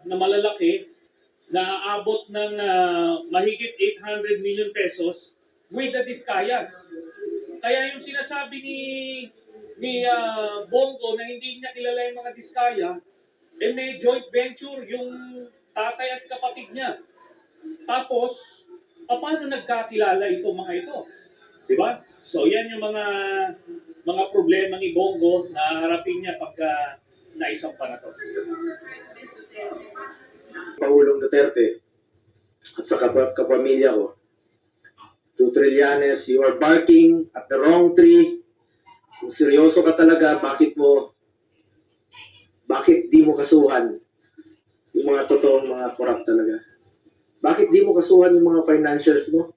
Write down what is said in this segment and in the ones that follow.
na malalaki na aabot ng mahigit 800 million pesos with the Discayas. Kaya yung sinasabi ni Bongo na hindi niya kilala yung mga Diskaya, may joint venture yung tatay at kapatid niya. Tapos, paano nagkakilala itong mga ito? Diba? So yan yung mga problema ni Bongo na harapin niya pagka naisampa na to. Pangulong Duterte at sa kapamilya ko, to Trillanes, you are barking at the wrong tree. Kung seryoso ka talaga, bakit di mo kasuhan yung mga totoong mga corrupt talaga? Bakit di mo kasuhan yung mga financials mo?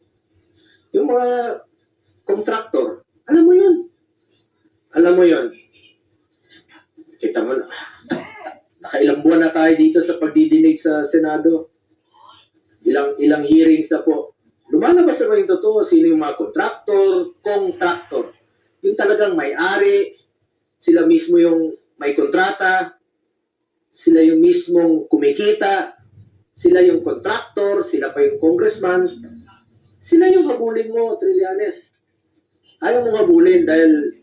Yung mga contractor, alam mo yun. Alam mo yun. Kita mo na, nakailang buwan na tayo dito sa pagdidinig sa Senado. Ilang hearings na po. Lumalabas na ba yung totoo? Sino yung mga contractor? Yung talagang may-ari, sila mismo yung may kontrata, sila yung mismong kumikita, sila yung contractor, sila pa yung congressman, sila yung habulin mo, Trillanes. Ayaw mo habulin dahil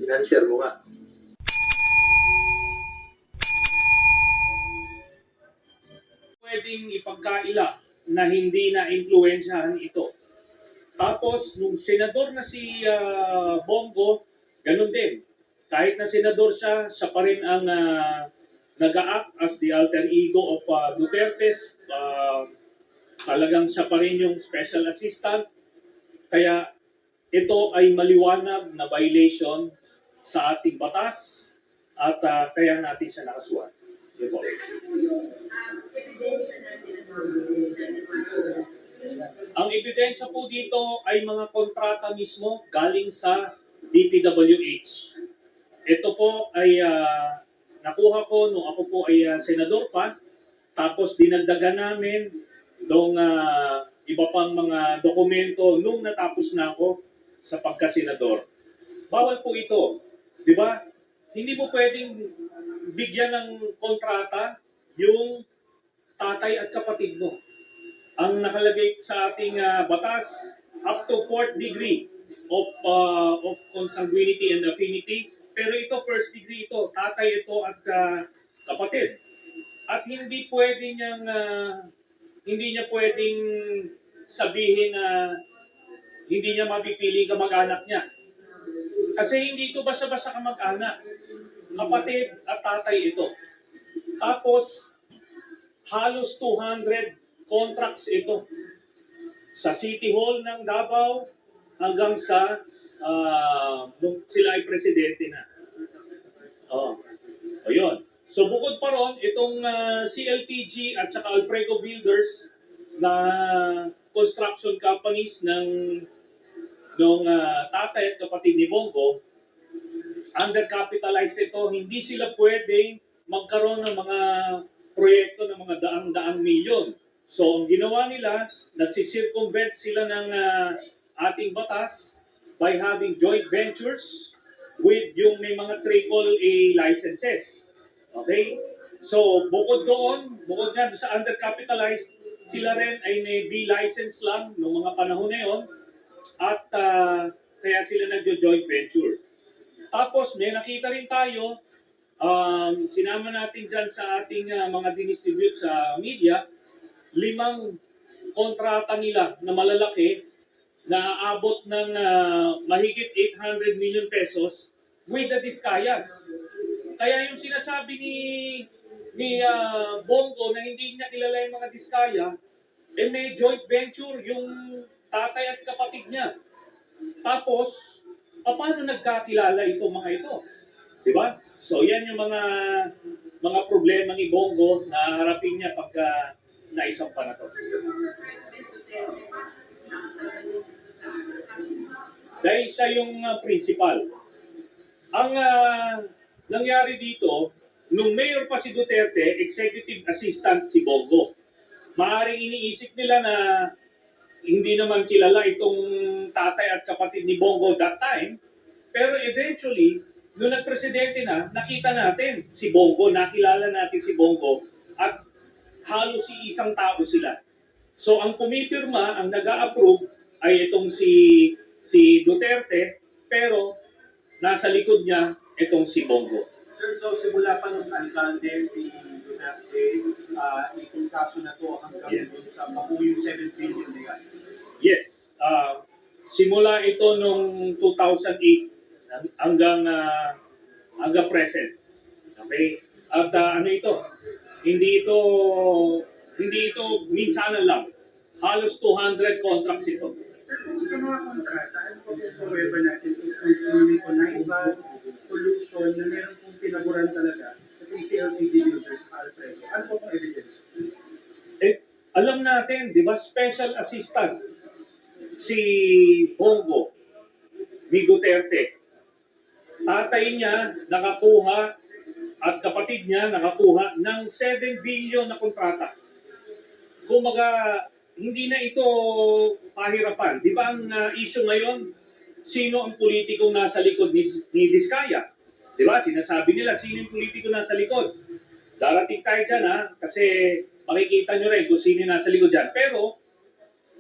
financer mo nga. Pwedeng ipagkaila na hindi na-influensyahan ito. Tapos, nung senador na si Bongo, ganun din. Kahit na senador siya, siya pa rin ang nag-a-act as the alter ego of Duterte's. Talagang siya pa rin yung special assistant. Kaya ito ay maliwanag na violation sa ating batas at kaya natin siya nakasuhan. Ang ebidensya po dito ay mga kontrata mismo galing sa DPWH. Ito po ay nakuha ko nung ako po ay senador pa, tapos dinagdagan namin nung iba pang mga dokumento nung natapos na ako sa pagkasenador. Bawal po ito, di ba? Hindi mo pwedeng bigyan ng kontrata yung tatay at kapatid mo. Ang nakalagay sa ating batas, up to 4th degree of consanguinity and affinity. Pero ito, first degree ito. Tatay ito at kapatid. At hindi niya pwedeng sabihin na hindi niya mapipili kamag-anak niya. Kasi hindi ito basta-basta kamag-anak. Kapatid at tatay ito. Tapos, halos 200 contracts ito. Sa City Hall ng Davao hanggang sa nung sila ay presidente na. Ayun. So bukod pa ron, itong CLTG at saka Alfredo Builders na construction companies ng tatay at kapatid ni Bongo, undercapitalized ito. Hindi sila pwedeng magkaroon ng mga proyekto ng mga daang-daang milyon. So ang ginawa nila, nagsisircumvent sila ng ating batas by having joint ventures with yung may mga AAA licenses. Okay? So, bukod nga sa undercapitalized, sila rin ay may B license lang noong mga panahon na yun at kaya sila nagjo-joint venture. Tapos, may nakita rin tayo, sinama natin dyan sa ating mga dinistribute sa media, 5 kontrata nila na malalaki na aabot ng mahigit 800 million pesos with the Discayas. Kaya yung sinasabi ni Bongo na hindi niya kilala yung mga Diskaya, may joint venture yung tatay at kapatid niya. Tapos, paano nagkakilala itong mga ito? Diba? So yan yung mga problema ni Bongo na harapin niya pagka naisampa na to. Dahil siya yung principal. Ang nangyari dito, nung mayor pa si Duterte, executive assistant si Bongo. Maaring iniisip nila na hindi naman kilala itong tatay at kapatid ni Bongo that time, pero eventually, nung nagpresidente na, nakita natin si Bongo, nakilala natin si Bongo, at halos si isang tao sila. So ang pumipirma, ang nag-a-approve ay itong si Duterte, pero nasa likod niya itong si Bongo. Sir, so simula pa ng alkalde si Duterte, itong kaso na to hanggang doon sa mabuo yung 7 billion na yan. Yes, simula ito nung 2008 hanggang present. Okay? At ano ito? Hindi ito minsanan lang. Halos 200 contracts ito. Sa mga kontrata, ano po yung pruweba natin kung may connivance, collusion, na meron pong pinaguran talaga sa PCLTG builders sa Alfredo? Ano po pong evidence? Alam natin, di ba, special assistant si Bongo ni Duterte. Tatay niya nakakuha at kapatid niya nakakuha ng 7 billion na kontrata. Kumaga, hindi na ito pahirapan. Di ba ang issue ngayon, sino ang politikong nasa likod ni Diskaya? Di ba? Sinasabi nila, sino yung politikong nasa likod? Darating tayo dyan, kasi makikita nyo rin kung sino yung nasa likod dyan. Pero,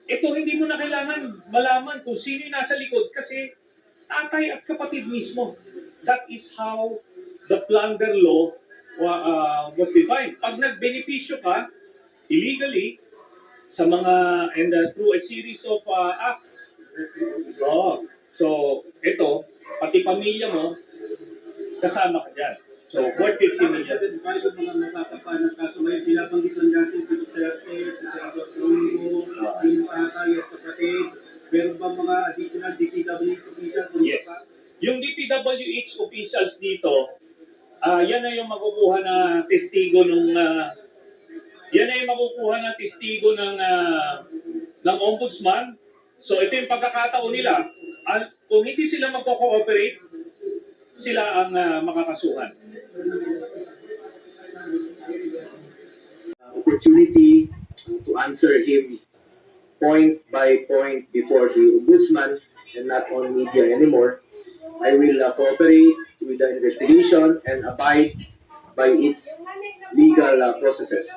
ito hindi mo na kailangan malaman kung sino yung nasa likod kasi tatay at kapatid mismo. That is how the plunder law was defined. Pag nagbenepisyo ka illegally sa mga and through a series of acts. So ito, pati pamilya mo kasama ka dyan. So, worth 50 million. Yung mga nasasapa ng kaso ngayon, binabanggit lang natin si Duterte, si Senador Rongo, yung tatay at kapatid. Meron ba mga additional DPWH officials? Yes. Yung DPWH officials dito, yan na yung makukuha na testigo ng ombudsman. So ito yung pagkakataon nila. Kung hindi sila magko-cooperate, sila ang makakasuhan. Opportunity to answer him point by point before the ombudsman and not on media anymore. I will cooperate with the investigation and abide by its legal processes.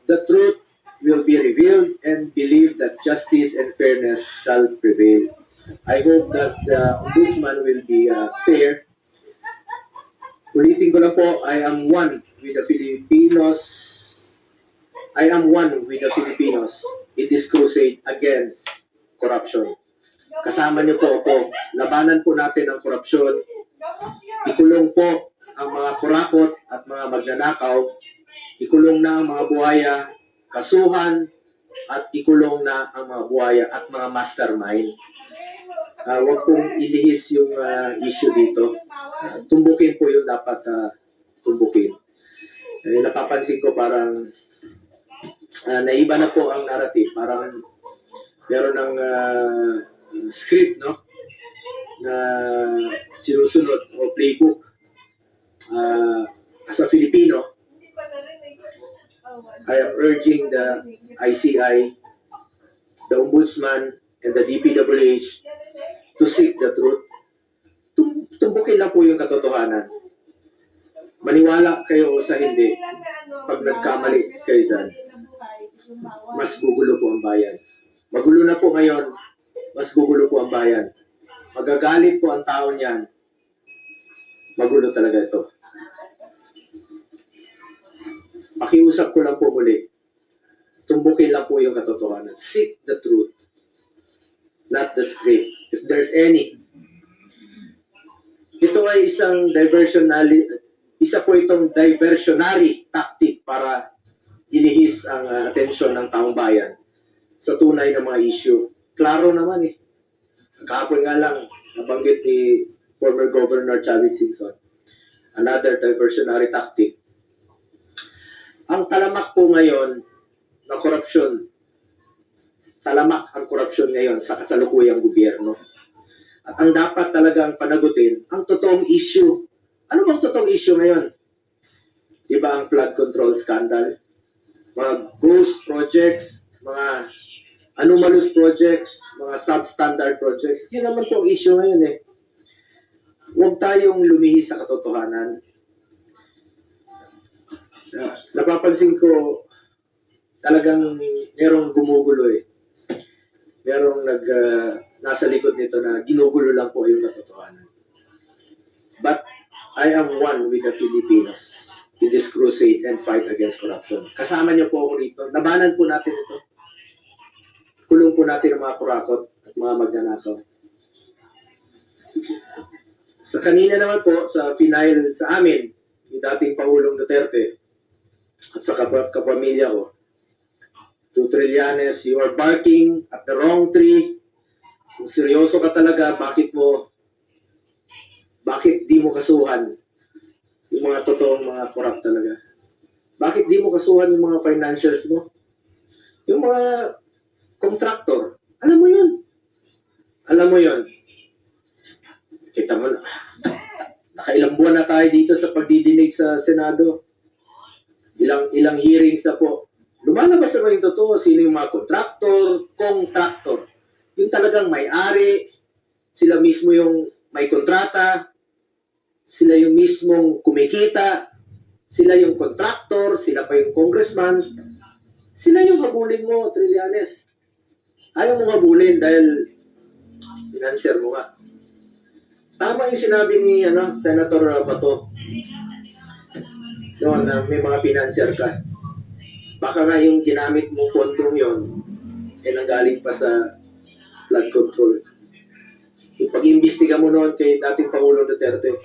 The truth will be revealed and believe that justice and fairness shall prevail. I hope that the ombudsman will be fair. Ulitin ko lang po, I am one with the Filipinos in this crusade against corruption. Kasama niyo po ako. Labanan po natin ang korupsyon. Ikulong po ang mga kurakot at mga magnanakaw. Ikulong na ang mga buhaya, kasuhan, at ikulong na ang mga buhaya at mga mastermind. Huwag pong ilihis yung issue dito. Tumbukin po yung dapat tumbukin. Napapansin ko parang naiba na po ang narrative. Parang meron ng script, no? Na sinusunod o playbook. As a Filipino, I am urging the ICI, the Ombudsman, and the DPWH to seek the truth. Tumbukin lang po yung katotohanan. Maniwala kayo o sa hindi, pag nagkamali kayo dyan, mas gugulo po ang bayan. Magulo na po ngayon, mas gugulo po ang bayan. Magagalit po ang tao niyan, magulo talaga ito. Pakiusap ko lang po muli, tumbukin lang po yung katotohanan. Seek the truth, not the script. If there's any. Ito ay isa po itong diversionary tactic para ilihis ang atensyon ng taong bayan sa tunay na mga issue. Klaro naman eh. Kahapon nga lang, nabanggit ni former Governor Chavit Singson. Another diversionary tactic. Ang talamak po ngayon na korupsyon, talamak ang korupsyon ngayon sa kasalukuyang gobyerno. At ang dapat talagang panagutin, ang totoong issue. Ano bang totoong issue ngayon? Diba ang flood control scandal? Mga ghost projects, mga anomalous projects, mga substandard projects. Yun naman po ang issue ngayon eh. Huwag tayong lumihis sa katotohanan. Napapansin ko, talagang merong gumugulo eh. Merong nasa likod nito na ginugulo lang po yung katotohanan. But I am one with the Filipinos in this crusade and fight against corruption. Kasama niyo po ako rito. Labanan po natin ito. Kulong po natin ang mga kurakot at mga magnanakaw. Sa kanina naman po, sa final sa amin, yung dating Pangulong Duterte at sa kapamilya ko, to Trillanes, you are barking at the wrong tree. Kung seryoso ka talaga, bakit di mo kasuhan yung mga totoong mga corrupt talaga? Bakit di mo kasuhan yung mga financials mo? Yung mga contractor, alam mo yun. Alam mo yun. Kita mo na, nakailang buwan na tayo dito sa pagdidinig sa Senado. Ilang hearings na po. Lumalabas naman yung totoo, sino yung mga contractor. Yung talagang may-ari, sila mismo yung may kontrata, sila yung mismong kumikita, sila yung contractor, sila pa yung congressman, sila yung habulin mo, Trillanes. Ayaw mo habulin dahil financer mo nga. Tama yung sinabi ni Senator Bato noon na may mga financer ka. Baka nga yung ginamit mong pondong yon nanggaling pa sa flood control. Yung pag-imbestiga mo noon kay dating Pangulong Duterte,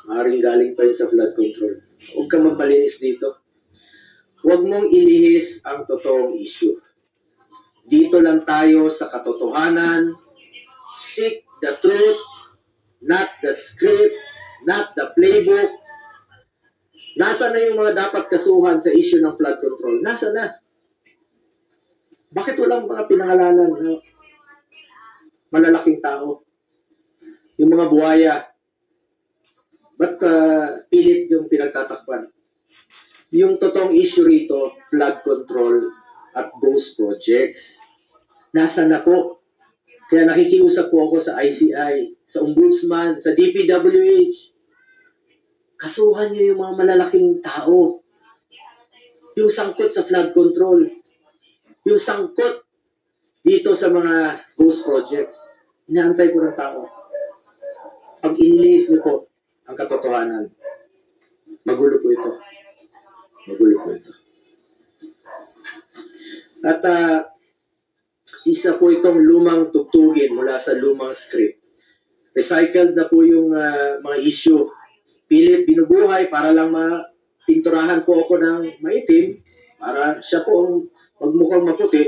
maaaring galing pa yun sa flood control. Huwag kang magmalinis dito. Huwag mong ilihis ang totoong issue. Dito lang tayo sa katotohanan. Seek the truth, not the script, not the playbook. Nasa na yung mga dapat kasuhan sa issue ng flood control? Nasa na? Bakit walang mga pinangalanan na malalaking tao? Yung mga buhaya, ba't pilit yung pinagtatakpan? Yung totoong issue rito, flood control at ghost projects. Nasa na po? Kaya nakikiusap po ako sa ICI, sa Ombudsman, sa DPWH. Kasuhan niyo yung mga malalaking tao. Yung sangkot sa flood control. Yung sangkot dito sa mga ghost projects. Inaantay ko ng tao. Pag inilihis niyo po ang katotohanan, magulo po ito. Magulo po ito. At isa po itong lumang tugtugin mula sa lumang script. Recycled na po yung mga issue. Pilit binubuhay para lang mapinturahan po ako ng maitim para siya po ang magmukhang maputi.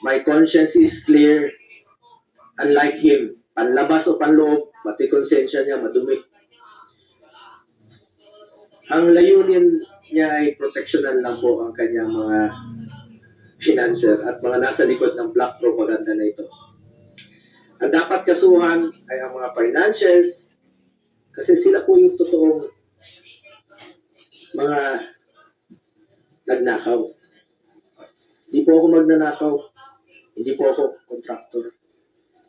My conscience is clear. Unlike him, panlabas o panloob, pati konsensya niya madumi. Ang layunin niya ay protectional lang po ang kanyang mga financer at mga nasa likod ng black propaganda na ito. Ang dapat kasuhan ay ang mga financials kasi sila po yung totoong mga nagnakaw. Hindi po ako magnanakaw. Hindi po ako contractor.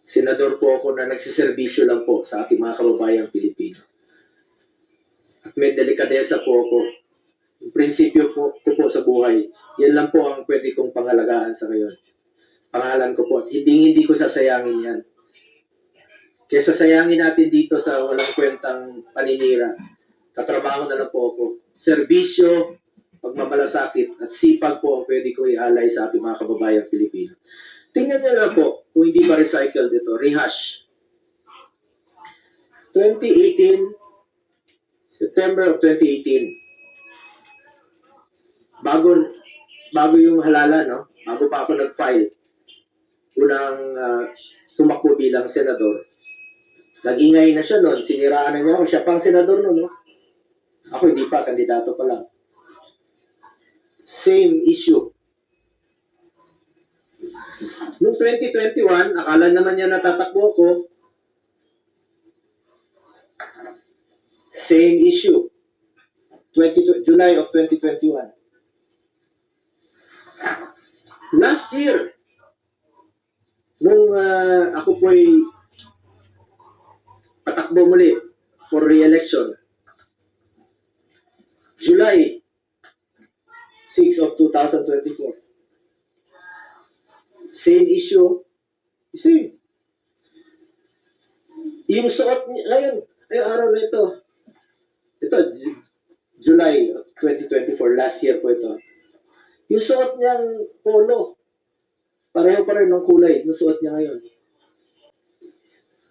Senador po ako na nagsiservisyo lang po sa ating mga kababayang Pilipino. At may delikadesa po ako. Yung prinsipyo ko po sa buhay, yan lang po ang pwede kong pangalagaan sa ngayon. Pangalan ko po. At hindi ko sasayangin yan. Kesa sayangin natin dito sa walang kwentang paninira, katrabaho na lang po ako. Serbisyo, pagmamalasakit, at sipag po ang pwede ko ialay sa ating mga kababayang Pilipino. Tingnan niyo lang po, kung hindi ba recycled ito, rehash. 2018, September of 2018, bago yung halala, no? Bago pa ako nag-file, unang tumakbo bilang senador. Nag-ingay na siya noon, siniraan na niya ako, siya pang senador noon, no? Ako hindi pa, kandidato pa lang. Same issue. Noong 2021, akala naman niya natatakbo ako, same issue. July of 2021. Last year, nung ako po'y patakbo muli for re-election, July, 6 of 2024. Same issue. Same. Yung suot niya, ngayong araw na ito, July of 2024, last year po ito. Yung suot niyang polo, pareho pa rin ng kulay, yung suot niya ngayon.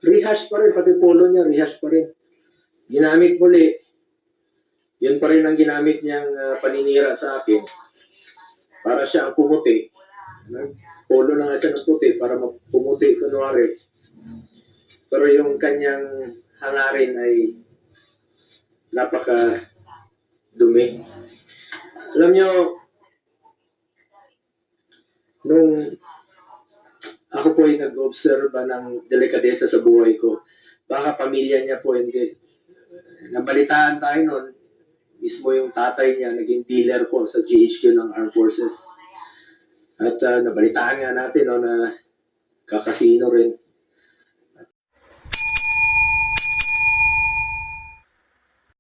Rehash pa rin, pati polo niya, rehash pa rin. Ginamit muli, yun pa rin ang ginamit niyang paninira sa akin para siya ang pumuti. Polo na nga siya ng puti para pumuti kunwari. Pero yung kanyang hangarin ay napaka dumi. Alam nyo, nung ako po ay nag-observe ng delikadesa sa buhay ko, baka pamilya niya po hindi. Nabalitaan tayo noon, mismo yung tatay niya naging dealer po sa GHQ ng Armed Forces. At nabalitaan nga natin no, na kakasino rin.